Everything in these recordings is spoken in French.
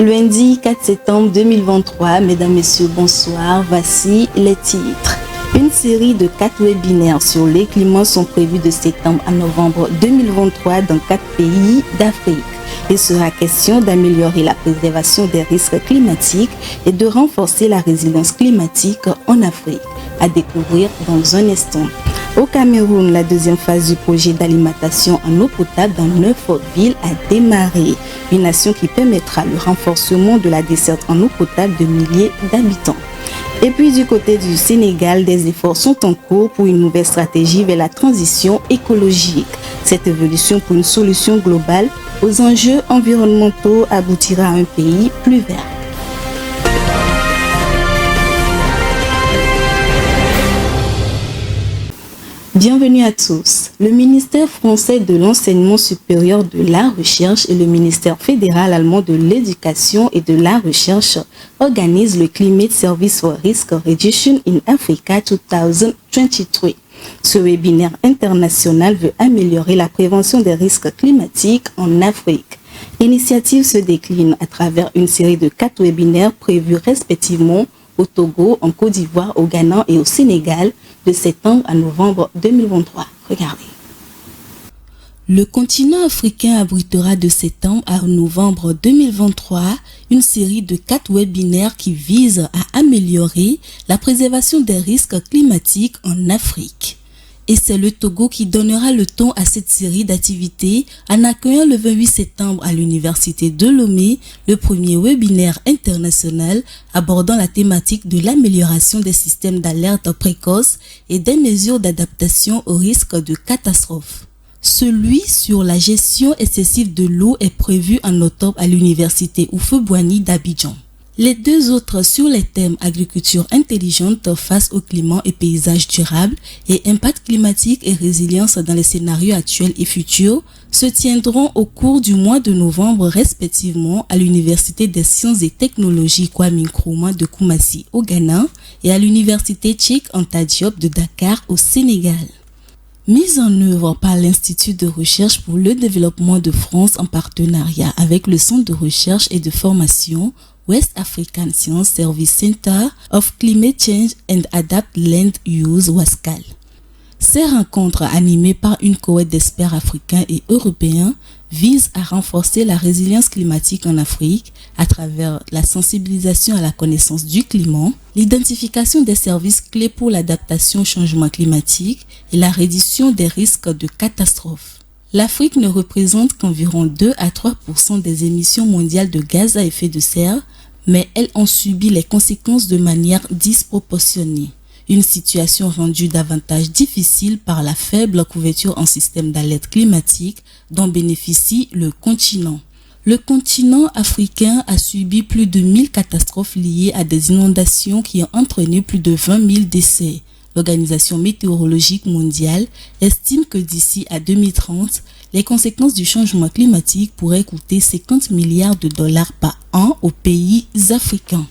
Lundi 4 septembre 2023, mesdames, messieurs, bonsoir, voici les titres. Une série de 4 webinaires sur les climats sont prévus de septembre à novembre 2023 dans 4 pays d'Afrique. Il sera question d'améliorer la préservation des risques climatiques et de renforcer la résilience climatique en Afrique. À découvrir dans un instant. Au Cameroun, la deuxième phase du projet d'alimentation en eau potable dans 9 villes a démarré. Une action qui permettra le renforcement de la desserte en eau potable de milliers d'habitants. Et puis du côté du Sénégal, des efforts sont en cours pour une nouvelle stratégie vers la transition écologique. Cette évolution pour une solution globale aux enjeux environnementaux aboutira à un pays plus vert. Bienvenue à tous. Le ministère français de l'enseignement supérieur de la recherche et le ministère fédéral allemand de l'éducation et de la recherche organisent le Climate Service for Risk Reduction in Africa 2023. Ce webinaire international veut améliorer la prévention des risques climatiques en Afrique. L'initiative se décline à travers une série de 4 webinaires prévus respectivement au Togo, en Côte d'Ivoire, au Ghana et au Sénégal de septembre à novembre 2023. Regardez. Le continent africain abritera de septembre à novembre 2023 une série de 4 webinaires qui visent à améliorer la préservation des risques climatiques en Afrique. Et c'est le Togo qui donnera le ton à cette série d'activités en accueillant le 28 septembre à l'Université de Lomé le premier webinaire international abordant la thématique de l'amélioration des systèmes d'alerte précoce et des mesures d'adaptation au risque de catastrophe. Celui sur la gestion excessive de l'eau est prévu en octobre à l'Université Houphouët-Boigny d'Abidjan. Les 2 autres sur les thèmes agriculture intelligente face au climat et paysage durable et impact climatique et résilience dans les scénarios actuels et futurs se tiendront au cours du mois de novembre respectivement à l'Université des sciences et technologies Kwame Nkrumah de Koumassi au Ghana et à l'Université Cheikh Anta Diop de Dakar au Sénégal. Mise en œuvre par l'Institut de recherche pour le développement de France en partenariat avec le Centre de recherche et de formation West African Science Service Center of Climate Change and Adapt Land Use WASCAL. Ces rencontres animées par une cohorte d'experts africains et européens visent à renforcer la résilience climatique en Afrique à travers la sensibilisation à la connaissance du climat, l'identification des services clés pour l'adaptation au changement climatique et la réduction des risques de catastrophes. L'Afrique ne représente qu'environ 2 à 3% des émissions mondiales de gaz à effet de serre, mais elle en subit les conséquences de manière disproportionnée. Une situation rendue davantage difficile par la faible couverture en système d'alerte climatique dont bénéficie le continent. Le continent africain a subi plus de 1000 catastrophes liées à des inondations qui ont entraîné plus de 20 000 décès. L'Organisation météorologique mondiale estime que d'ici à 2030, les conséquences du changement climatique pourraient coûter 50 milliards de dollars par an aux pays africains.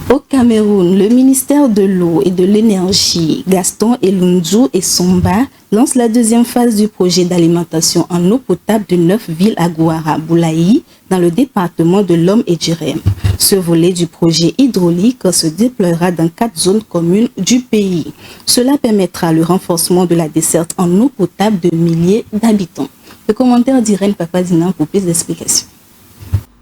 Au Cameroun, le ministère de l'eau et de l'énergie, Gaston Elundju et Somba, lance la deuxième phase du projet d'alimentation en eau potable de 9 villes à Gouara, Boulaï, dans le département de Lom et Djirem. Ce volet du projet hydraulique se déploiera dans 4 zones communes du pays. Cela permettra le renforcement de la desserte en eau potable de milliers d'habitants. Le commentaire d'Irène Papadina pour plus d'explications.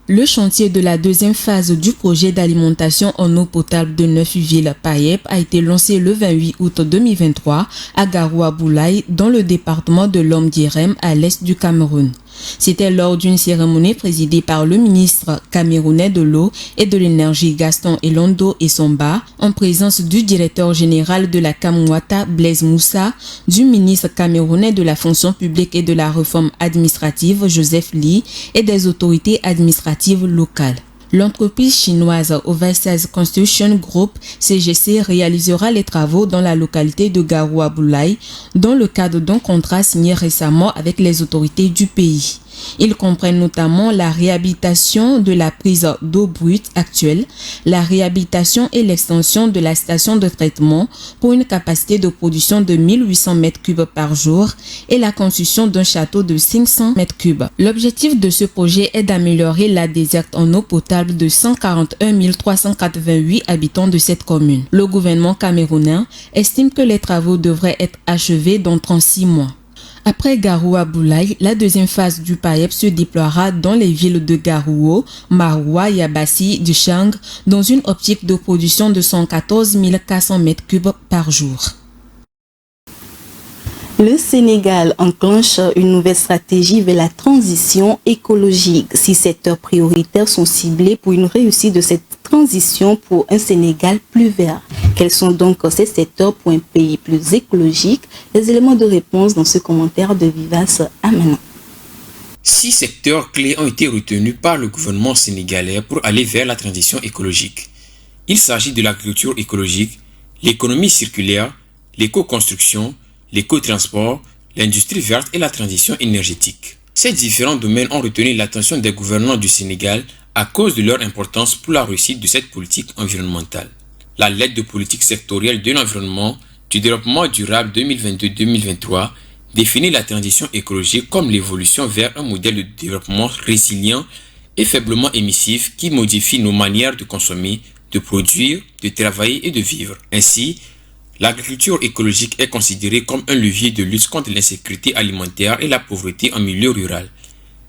Le chantier de la deuxième phase du projet d'alimentation en eau potable de 9 villes PAEP a été lancé le 28 août 2023 à Garoua-Boulaye dans le département de Lom-Djirem à l'est du Cameroun. C'était lors d'une cérémonie présidée par le ministre camerounais de l'eau et de l'énergie Gaston Elundju et Somba, en présence du directeur général de la Camouata Blaise Moussa, du ministre camerounais de la fonction publique et de la réforme administrative Joseph Lee et des autorités administratives locales. L'entreprise chinoise Overseas Construction Group CGC réalisera les travaux dans la localité de Garoua-Boulaye dans le cadre d'un contrat signé récemment avec les autorités du pays. Ils comprennent notamment la réhabilitation de la prise d'eau brute actuelle, la réhabilitation et l'extension de la station de traitement pour une capacité de production de 1800 m3 par jour et la construction d'un château de 500 m3. L'objectif de ce projet est d'améliorer la desserte en eau potable de 141 388 habitants de cette commune. Le gouvernement camerounais estime que les travaux devraient être achevés dans 36 mois. Après Garoua-Boulaye, la deuxième phase du PAEP se déploiera dans les villes de Garouo, Maroua, Yabassi, Duchang, dans une optique de production de 114 400 m3 par jour. Le Sénégal enclenche une nouvelle stratégie vers la transition écologique. 6 secteurs prioritaires sont ciblés pour une réussite de cette transition pour un Sénégal plus vert. Quels sont donc ces secteurs pour un pays plus écologique? Les éléments de réponse dans ce commentaire de Vivace Amanon. 6 secteurs clés ont été retenus par le gouvernement sénégalais pour aller vers la transition écologique. Il s'agit de l'agriculture écologique, l'économie circulaire, l'éco-construction, l'éco-transport, l'industrie verte et la transition énergétique. Ces différents domaines ont retenu l'attention des gouvernants du Sénégal à cause de leur importance pour la réussite de cette politique environnementale. La lettre de politique sectorielle de l'environnement, du développement durable 2022-2023 définit la transition écologique comme l'évolution vers un modèle de développement résilient et faiblement émissif qui modifie nos manières de consommer, de produire, de travailler et de vivre. Ainsi, l'agriculture écologique est considérée comme un levier de lutte contre l'insécurité alimentaire et la pauvreté en milieu rural.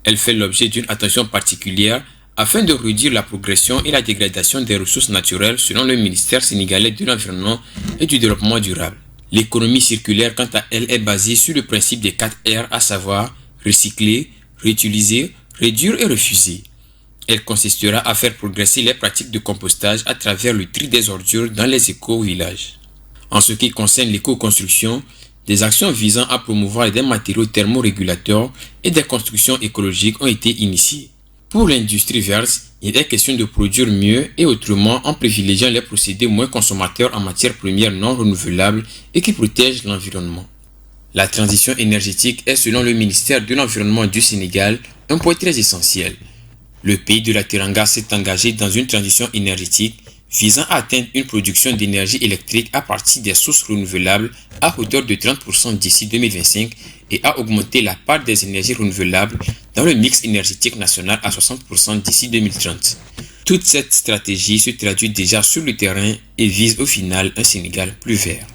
Elle fait l'objet d'une attention particulière afin de réduire la progression et la dégradation des ressources naturelles selon le ministère sénégalais de l'Environnement et du Développement durable. L'économie circulaire, quant à elle, est basée sur le principe des 4 R, à savoir recycler, réutiliser, réduire et refuser. Elle consistera à faire progresser les pratiques de compostage à travers le tri des ordures dans les éco-villages. En ce qui concerne l'éco-construction, des actions visant à promouvoir des matériaux thermorégulateurs et des constructions écologiques ont été initiées. Pour l'industrie verte, il est question de produire mieux et autrement en privilégiant les procédés moins consommateurs en matières premières non renouvelables et qui protègent l'environnement. La transition énergétique est, selon le ministère de l'Environnement du Sénégal, un point très essentiel. Le pays de la Teranga s'est engagé dans une transition énergétique visant à atteindre une production d'énergie électrique à partir des sources renouvelables à hauteur de 30% d'ici 2025 et à augmenter la part des énergies renouvelables dans le mix énergétique national à 60% d'ici 2030. Toute cette stratégie se traduit déjà sur le terrain et vise au final un Sénégal plus vert.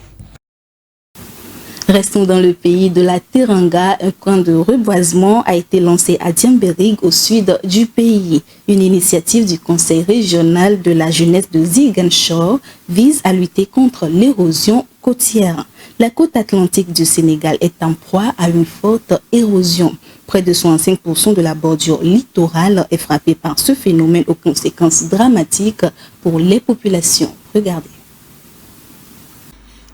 Restons dans le pays de la Teranga. Un camp de reboisement a été lancé à Diamberig, au sud du pays. Une initiative du Conseil régional de la jeunesse de Ziguinchor vise à lutter contre l'érosion côtière. La côte atlantique du Sénégal est en proie à une forte érosion. Près de 65% de la bordure littorale est frappée par ce phénomène aux conséquences dramatiques pour les populations. Regardez.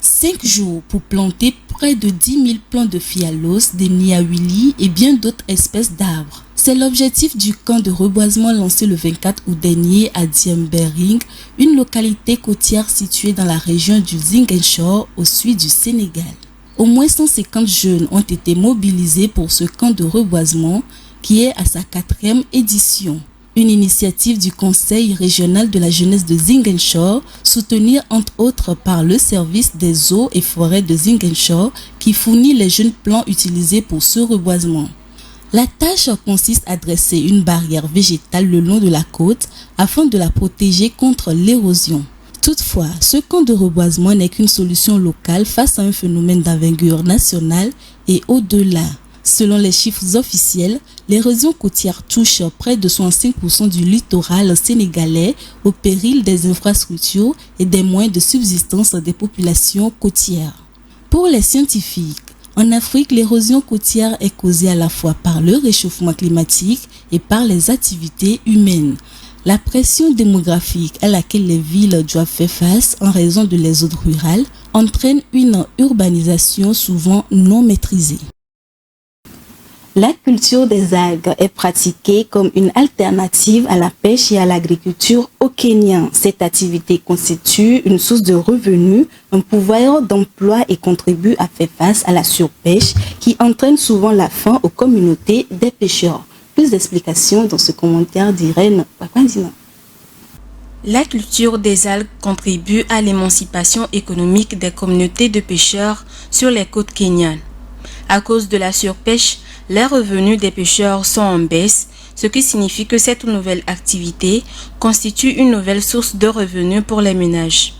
5 jours pour planter près de 10 000 plants de fialos, des niawili et bien d'autres espèces d'arbres. C'est l'objectif du camp de reboisement lancé le 24 août dernier à Diembering, une localité côtière située dans la région du Ziguinchor au sud du Sénégal. Au moins 150 jeunes ont été mobilisés pour ce camp de reboisement qui est à sa 4e édition. Une initiative du Conseil régional de la jeunesse de Ziguinchor, soutenue entre autres par le service des eaux et forêts de Ziguinchor qui fournit les jeunes plants utilisés pour ce reboisement. La tâche consiste à dresser une barrière végétale le long de la côte afin de la protéger contre l'érosion. Toutefois, ce camp de reboisement n'est qu'une solution locale face à un phénomène d'envergure nationale et au-delà. Selon les chiffres officiels, l'érosion côtière touche près de 65% du littoral sénégalais au péril des infrastructures et des moyens de subsistance des populations côtières. Pour les scientifiques, en Afrique, l'érosion côtière est causée à la fois par le réchauffement climatique et par les activités humaines. La pression démographique à laquelle les villes doivent faire face en raison de l'exode rural entraîne une urbanisation souvent non maîtrisée. La culture des algues est pratiquée comme une alternative à la pêche et à l'agriculture au Kenya. Cette activité constitue une source de revenus, un pouvoir d'emploi et contribue à faire face à la surpêche qui entraîne souvent la faim aux communautés des pêcheurs. Plus d'explications dans ce commentaire d'Irène Pakwandina. La culture des algues contribue à l'émancipation économique des communautés de pêcheurs sur les côtes kenyanes. À cause de la surpêche, les revenus des pêcheurs sont en baisse, ce qui signifie que cette nouvelle activité constitue une nouvelle source de revenus pour les ménages.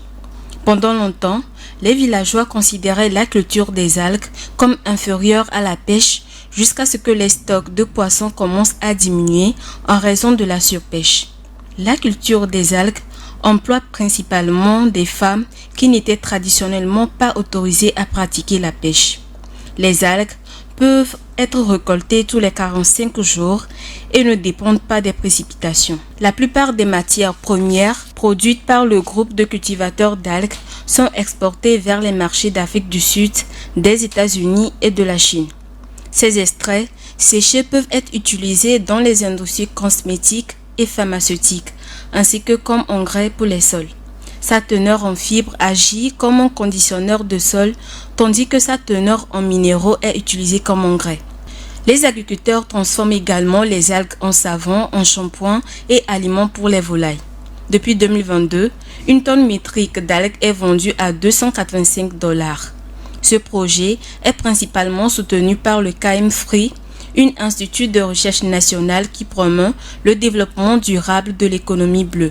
Pendant longtemps, les villageois considéraient la culture des algues comme inférieure à la pêche jusqu'à ce que les stocks de poissons commencent à diminuer en raison de la surpêche. La culture des algues emploie principalement des femmes qui n'étaient traditionnellement pas autorisées à pratiquer la pêche. Les algues peuvent être récoltées tous les 45 jours et ne dépendent pas des précipitations. La plupart des matières premières produites par le groupe de cultivateurs d'algues sont exportées vers les marchés d'Afrique du Sud, des États-Unis et de la Chine. Ces extraits séchés peuvent être utilisés dans les industries cosmétiques et pharmaceutiques, ainsi que comme engrais pour les sols. Sa teneur en fibres agit comme un conditionneur de sol, tandis que sa teneur en minéraux est utilisée comme engrais. Les agriculteurs transforment également les algues en savon, en shampoing et aliments pour les volailles. Depuis 2022, une tonne métrique d'algues est vendue à $285. Ce projet est principalement soutenu par le KM Free, un institut de recherche national qui promeut le développement durable de l'économie bleue.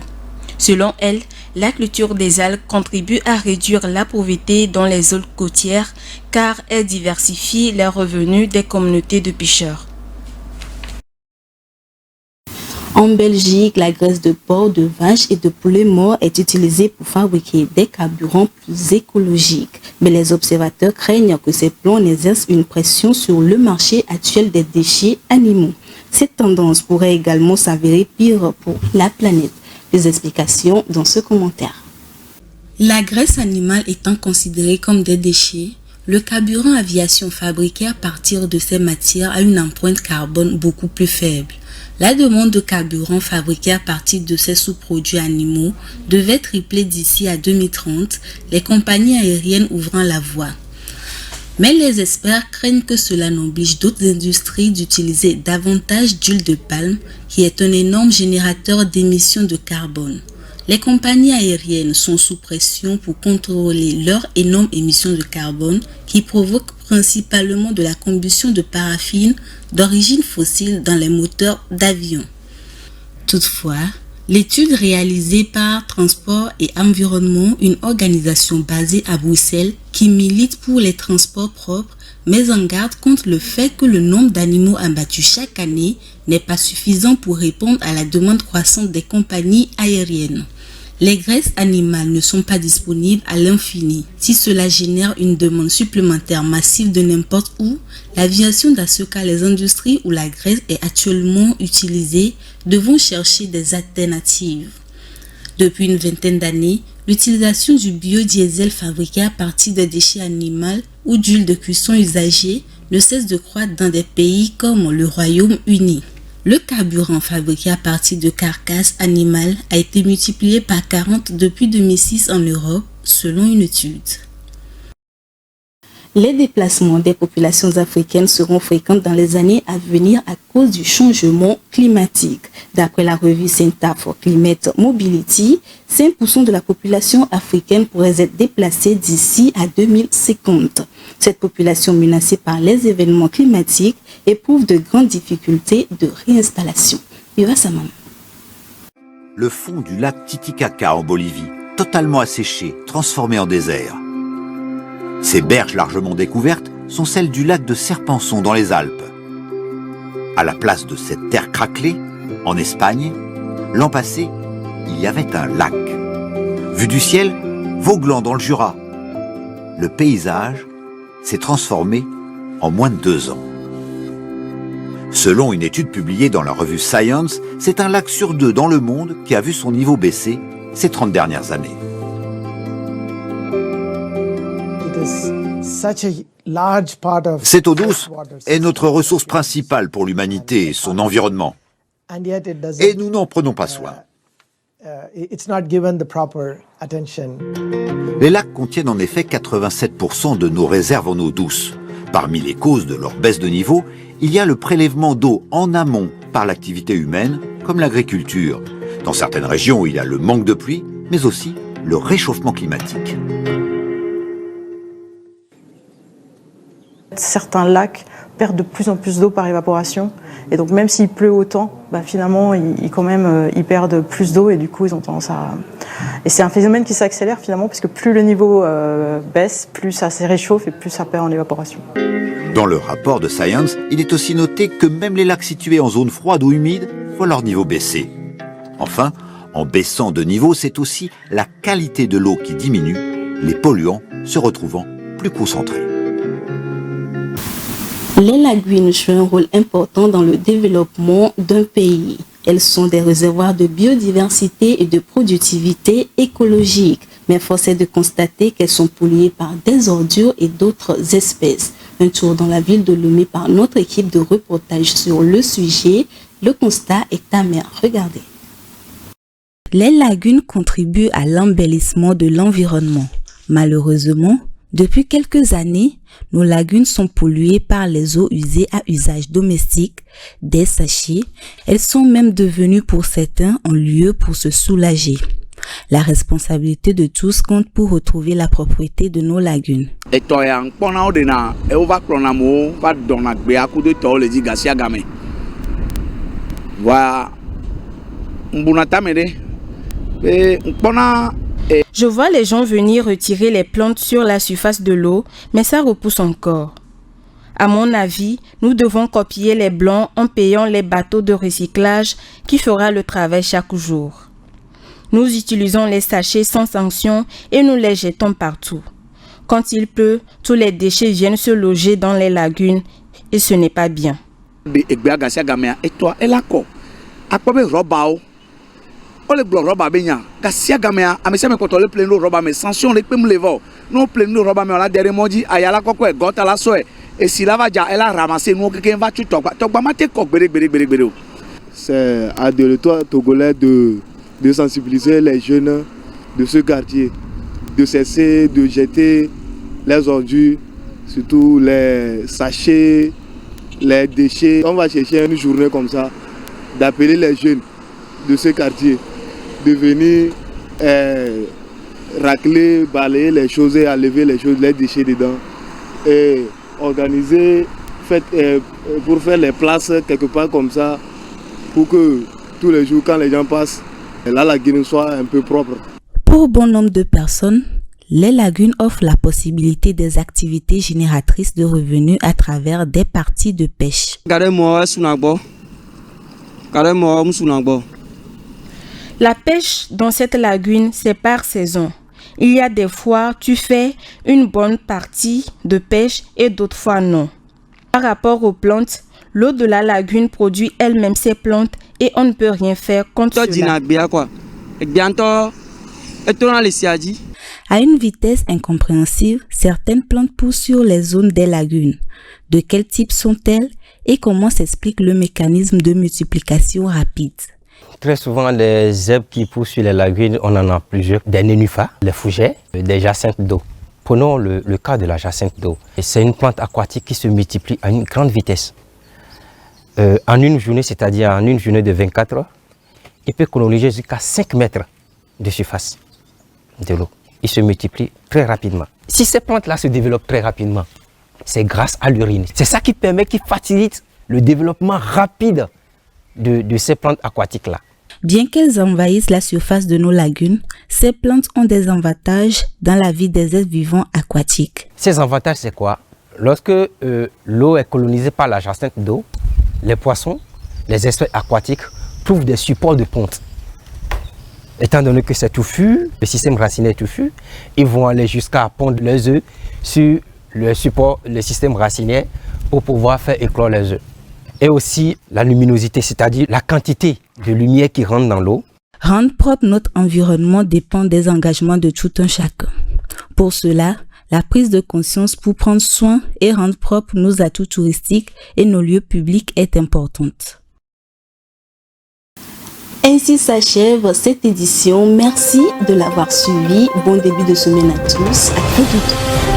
Selon elle, la culture des algues contribue à réduire la pauvreté dans les zones côtières car elle diversifie les revenus des communautés de pêcheurs. En Belgique, la graisse de porc, de vache et de poulet mort est utilisée pour fabriquer des carburants plus écologiques. Mais les observateurs craignent que ces plans exercent une pression sur le marché actuel des déchets animaux. Cette tendance pourrait également s'avérer pire pour la planète. Des explications dans ce commentaire. La graisse animale étant considérée comme des déchets, le carburant aviation fabriqué à partir de ces matières a une empreinte carbone beaucoup plus faible. La demande de carburant fabriqué à partir de ces sous-produits animaux devait tripler d'ici à 2030, les compagnies aériennes ouvrant la voie. Mais les experts craignent que cela n'oblige d'autres industries d'utiliser davantage d'huile de palme, qui est un énorme générateur d'émissions de carbone. Les compagnies aériennes sont sous pression pour contrôler leurs énormes émissions de carbone qui provoquent principalement de la combustion de paraffine d'origine fossile dans les moteurs d'avion. Toutefois, l'étude réalisée par Transport et Environnement, une organisation basée à Bruxelles qui milite pour les transports propres, met en garde contre le fait que le nombre d'animaux abattus chaque année n'est pas suffisant pour répondre à la demande croissante des compagnies aériennes. Les graisses animales ne sont pas disponibles à l'infini. Si cela génère une demande supplémentaire massive de n'importe où, l'aviation, dans ce cas les industries où la graisse est actuellement utilisée, devront chercher des alternatives. Depuis une vingtaine d'années, l'utilisation du biodiesel fabriqué à partir de déchets animaux ou d'huile de cuisson usagée ne cesse de croître dans des pays comme le Royaume-Uni. Le carburant fabriqué à partir de carcasses animales a été multiplié par 40 depuis 2006 en Europe, selon une étude. Les déplacements des populations africaines seront fréquents dans les années à venir à cause du changement climatique. D'après la revue Center for Climate Mobility, 5% de la population africaine pourrait être déplacée d'ici à 2050. Cette population menacée par les événements climatiques éprouve de grandes difficultés de réinstallation. Iva Samam. Le fond du lac Titicaca en Bolivie, totalement asséché, transformé en désert. Ces berges largement découvertes sont celles du lac de Serpenson dans les Alpes. À la place de cette terre craquelée, en Espagne, l'an passé, il y avait un lac. Vu du ciel, Vaugelan dans le Jura. Le paysage s'est transformé en moins de 2 ans. Selon une étude publiée dans la revue Science, c'est un lac sur 2 dans le monde qui a vu son niveau baisser ces 30 dernières années. Cette eau douce est notre ressource principale pour l'humanité et son environnement. Et nous n'en prenons pas soin. Les lacs contiennent en effet 87% de nos réserves en eau douce. Parmi les causes de leur baisse de niveau, il y a le prélèvement d'eau en amont par l'activité humaine, comme l'agriculture. Dans certaines régions, il y a le manque de pluie, mais aussi le réchauffement climatique. Certains lacs perdent de plus en plus d'eau par évaporation. Et donc même s'il pleut autant, finalement, ils perdent plus d'eau et du coup, ils ont tendance à... Et c'est un phénomène qui s'accélère finalement, puisque plus le niveau baisse, plus ça se réchauffe et plus ça perd en évaporation. Dans le rapport de Science, il est aussi noté que même les lacs situés en zone froide ou humide voient leur niveau baisser. Enfin, en baissant de niveau, c'est aussi la qualité de l'eau qui diminue, les polluants se retrouvant plus concentrés. Les lagunes jouent un rôle important dans le développement d'un pays. Elles sont des réservoirs de biodiversité et de productivité écologique. Mais force est de constater qu'elles sont polluées par des ordures et d'autres espèces. Un tour dans la ville de Lomé par notre équipe de reportage sur le sujet. Le constat est amer. Regardez. Les lagunes contribuent à l'embellissement de l'environnement. Malheureusement, depuis quelques années, nos lagunes sont polluées par les eaux usées à usage domestique, des sachets. Elles sont même devenues pour certains un lieu pour se soulager. La responsabilité de tous compte pour retrouver la propriété de nos lagunes. Je vois les gens venir retirer les plantes sur la surface de l'eau, mais ça repousse encore. À mon avis, nous devons copier les blancs en payant les bateaux de recyclage qui fera le travail chaque jour. Nous utilisons les sachets sans sanction et nous les jetons partout. Quand il pleut, tous les déchets viennent se loger dans les lagunes et ce n'est pas bien. Ole gblɔ rɔba be nya gasia gamea amesiame kɔtɔ le pleno rɔba me sanction le kpem levɔ no pleno rɔba me la dere mɔdzi ayala kɔkɔ gɔta la sɔe esi la va dza ela ramasser nu keke va tu tɔgba ma te kɔ gbede o. C'est à de l'État togolais de sensibiliser les jeunes de ce quartier, de cesser de jeter les ordures, surtout les sachets, les déchets. On va chercher une journée comme ça, d'appeler les jeunes de ce quartier, de venir racler, balayer les choses et enlever les choses, les déchets dedans et organiser pour faire les places quelque part comme ça pour que tous les jours quand les gens passent, la lagune soit un peu propre. Pour bon nombre de personnes, les lagunes offrent la possibilité des activités génératrices de revenus à travers des parties de pêche. La pêche dans cette lagune, c'est par saison. Il y a des fois, tu fais une bonne partie de pêche et d'autres fois non. Par rapport aux plantes, l'eau de la lagune produit elle-même ses plantes et on ne peut rien faire contre cela. À une vitesse incompréhensible, certaines plantes poussent sur les zones des lagunes. De quel type sont-elles et comment s'explique le mécanisme de multiplication rapide? Très souvent, les herbes qui poussent sur les lagunes, on en a plusieurs. Des nénuphars, les fougères, des jacinthes d'eau. Prenons le cas de la jacinthe d'eau. C'est une plante aquatique qui se multiplie à une grande vitesse. En une journée, c'est-à-dire en une journée de 24 heures, il peut coloniser jusqu'à 5 mètres de surface de l'eau. Il se multiplie très rapidement. Si ces plantes-là se développent très rapidement, c'est grâce à l'urine. C'est ça qui facilite le développement rapide de ces plantes aquatiques-là. Bien qu'elles envahissent la surface de nos lagunes, ces plantes ont des avantages dans la vie des êtres vivants aquatiques. Ces avantages, c'est quoi? Lorsque l'eau est colonisée par la jacinthe d'eau, les poissons, les espèces aquatiques trouvent des supports de ponte. Étant donné que c'est touffu, le système racinaire est touffu, ils vont aller jusqu'à pondre leurs œufs sur le support, le système racinaire, pour pouvoir faire éclore les œufs. Et aussi la luminosité, c'est-à-dire la quantité de lumière qui rentre dans l'eau. Rendre propre notre environnement dépend des engagements de tout un chacun. Pour cela, la prise de conscience pour prendre soin et rendre propre nos atouts touristiques et nos lieux publics est importante. Ainsi s'achève cette édition. Merci de l'avoir suivi. Bon début de semaine à tous. À très bientôt.